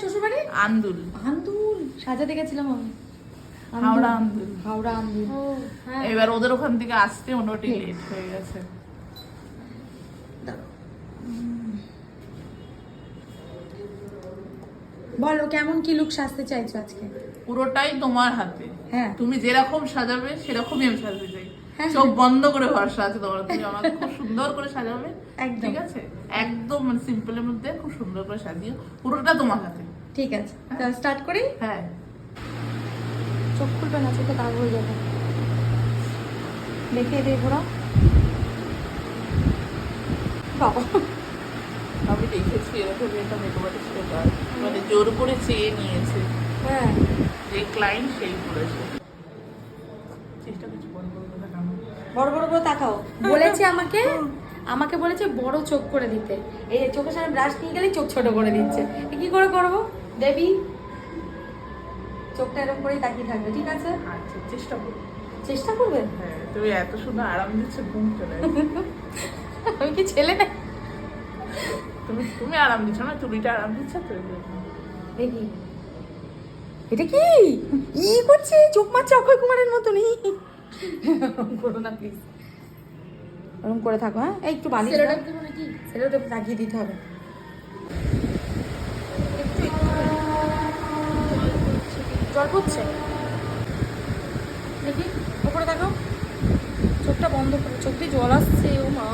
শ্বশুরবাড়ি আন্দুল আন্দুল সাজাতে গেছিলাম আমি। হাওড়া আন্দুল। হাওড়া আন্দুল। হ্যাঁ এবার ওদের ওখান থেকে আসতে মোটামুটি লেট হয়ে গেছে। বলো কেমন কি লুক সাজতে চাইছো আজকে? পুরোটাই তোমার হাতে। হ্যাঁ তুমি যেরকম সাজাবে সেরকমই আমি সাজতে চাই। হ্যাঁ, চোখ বন্ধ করে ভরসা আছে তোমার। তুমি আমাকে খুব সুন্দর করে সাজাবে, একদম। ঠিক আছে? একদম মানে সিম্পলের মধ্যে খুব সুন্দর করে সাজিও, পুরোটা তোমার হাতে। ঠিক আছে, তাহলে স্টার্ট করি। হ্যাঁ, চোখ খুলবে না, চোখে দাগ হয়ে যাবে। দেখে দিয়ে ঘোরা বাবা। আমি দেখেছি এরকম একটা মেকআপ আর্টিস্টের কাজ, মানে জোর করে চেয়ে নিয়েছে, হ্যাঁ যে ক্লায়েন্ট সেই করেছে। চেষ্টা করছি বড় বড় কথা কাম। বড় বড় করে তাকাও। বলেছে আমাকে বলেছে বড় চোখ করে দিতে। এই যে চোখের সামনে ব্রাশ নিয়ে গেলে চোখ ছোট করে দিচ্ছে। কি করে করবো দেবী? চোখটা এরকম করেই তাকিয়ে থাকবে, ঠিক আছে? আচ্ছা, চেষ্টা করবো। চেষ্টা করবে? হ্যাঁ, তুমি এত সুন্দর আরাম দিচ্ছে, ঘুম চলে আসছে। আমি কি ছেলে না? তুমি আরাম দিচ্ছ না, চুরিটা আরাম দিচ্ছে তো। দেখি এটা কি ই করছে, চোখ মারছে অক্ষয় কুমারের মতনই। করো না প্লিজ, ওরকম করে থাকো। হ্যাঁ এই একটু বালি সেটা তাকিয়ে দিতে হবে। জল পড়ছে দেখি, ওপরে দেখো। চোখটা বন্ধ করে, চোখ দিয়ে জল আসছে। ও মা,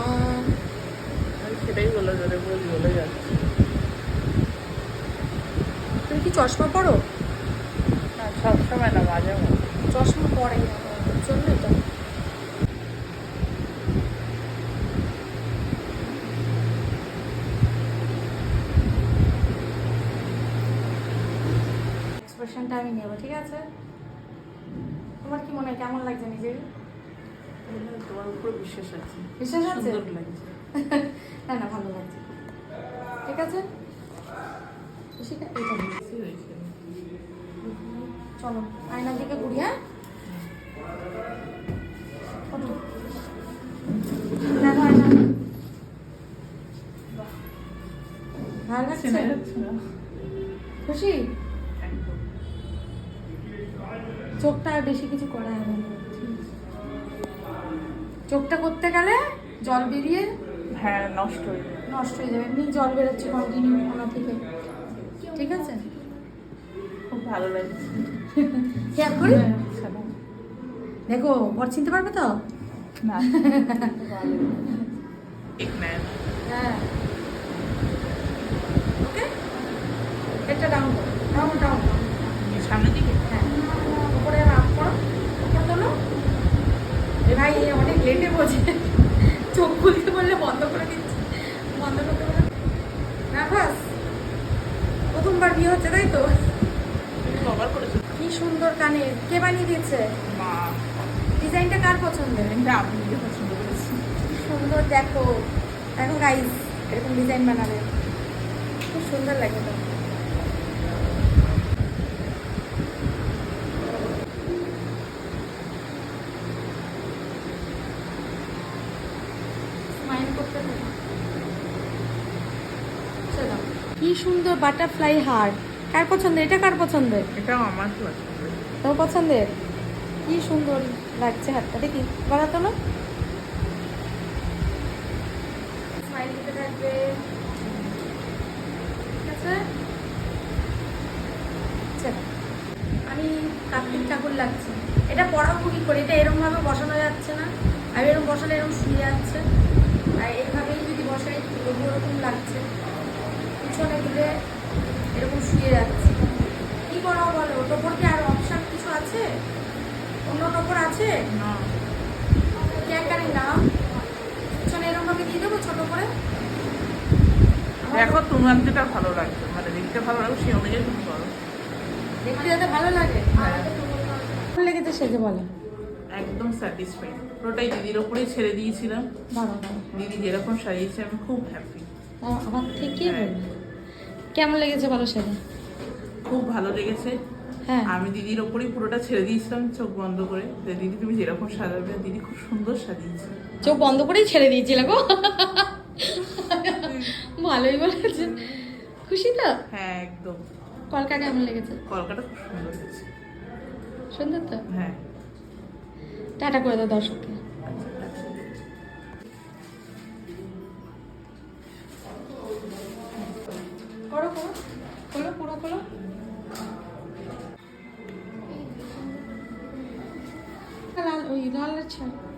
আমি সেটাই বলে যাবে, বলে যাচ্ছে। তুমি কি চশমা পরো? না, সবসময় না, মাঝে মাঝে। চশমা পরে জন্যই তো। এক্সপ্রেশনটা আমি নেব, ঠিক আছে? তোমার কি মনে হয় কেমন লাগছে নিজের? তোমার উপরে বিশ্বাস আছে। বিশ্বাস আছে? সুন্দর লাগছে। না না, ভালো লাগছে, ঠিক আছে? এটা বেশি হয়েছে। চলো আয়নার দিকে ঘুরি। হ্যাঁ দেখো আয়না, ভালো লাগছে? চেনা যাচ্ছে না। খুশি? একদম। চোখটা আর বেশি কিছু করা হবে না। চোখটা করতে গেলে জল বেরিয়ে হ্যাঁ, নষ্ট হয়ে যাবে। নষ্ট হয়ে যাবে। এমনি জল বেরোচ্ছে কন্টিনিউ ওনা থেকে, ঠিক আছে? খুব ভালো লাগছে। খেয়াল করি। আচ্ছা, না। দেখো বর চিনতে পারবে তো? না, ভালো। ঠিক না। হ্যাঁ ওকে, একটা ডাউন ডাউন ডাউন। সামনের দিকে। হ্যাঁ উপরে আপ করো, উপর তোলো। এ ভাই এ অনেক লেটে বোঝে, চোখ খুলতে বললে বন্ধ করে দিচ্ছে। বন্ধ করতে বলে নার্ভাস। প্রথমবার বিয়ে হচ্ছে তাই তো? তুমি কভার করেছো? কি সুন্দর কানের, কে বানিয়ে দিয়েছে? মা। ডিজাইনটা কার পছন্দের? এটা আমি নিজে পছন্দ করেছি। কি সুন্দর, দেখো দেখো গাইস, এরকম ডিজাইন বানাবে খুব সুন্দর লাগে তো। স্মাইল করতে থাকো। চলো, কি সুন্দর বাটারফ্লাই হার্ট। কার পছন্দের? এটা কার পছন্দের? এটাও আমার পছন্দ। তোর পছন্দের? কি সুন্দর লাগছে হাতটা, দেখি গলা তোলো। স্মাইল দিতে থাকবে, ঠিক আছে? চলো, আমি কার্তিক ঠাকুর লাগছে। এটা পড়াবো কি করে? এটা এরকম ভাবে বসানো যাচ্ছে না। আর এরকম বসালে এরকম শুয়ে যাচ্ছে, আর এইভাবেই যদি বসাই তবু ওরকম লাগছে। পিছনে দিলে এরকম শুয়ে যাচ্ছে। কি করাবো বলো? টোপর কি আর অপশন কিছু আছে? অন্য টোপর আছে? না, ক্যাকারের নাম পিছনে এরকম ভাবে দিয়ে দেবো ছোট করে। দেখো তোমার যেটা ভালো লাগছে, মানে দেখতে ভালো লাগবে সেই অনুযায়ী তুমি করো। দেখতে যাতে ভালো লাগে। হ্যাঁ। ভালো লেগেছে সেজে বলো। একদম স্যাটিসফাইড। পুরোটাই দিদির ওপরেই ছেড়ে দিয়েছিলাম। দাঁড়াও দাঁড়াও, দিদি যেরকম সাজিয়েছে আমি খুব হ্যাপি। আমার থেকে হ্যাঁ। বলবো কেমন লেগেছে বলো সেজে। খুব ভালো লেগেছে। হ্যাঁ আমি দিদির ওপরেই পুরোটা ছেড়ে দিয়েছিলাম চোখ বন্ধ করে, যে দিদি তুমি যেরকম সাজাবে। দিদি খুব সুন্দর সাজিয়েছে। চোখ বন্ধ করেই ছেড়ে দিয়েছিলে গো। ভালোই বলেছে। খুশি তো? হ্যাঁ, একদম। কলকা কেমন লেগেছে? কলকাতা খুব সুন্দর হয়েছে। সুন্দর তো? হ্যাঁ। টাটা করে দাও দর্শককে। করো করো, খোলো পুরো খোলো। লাল ওই লাল ছাড়।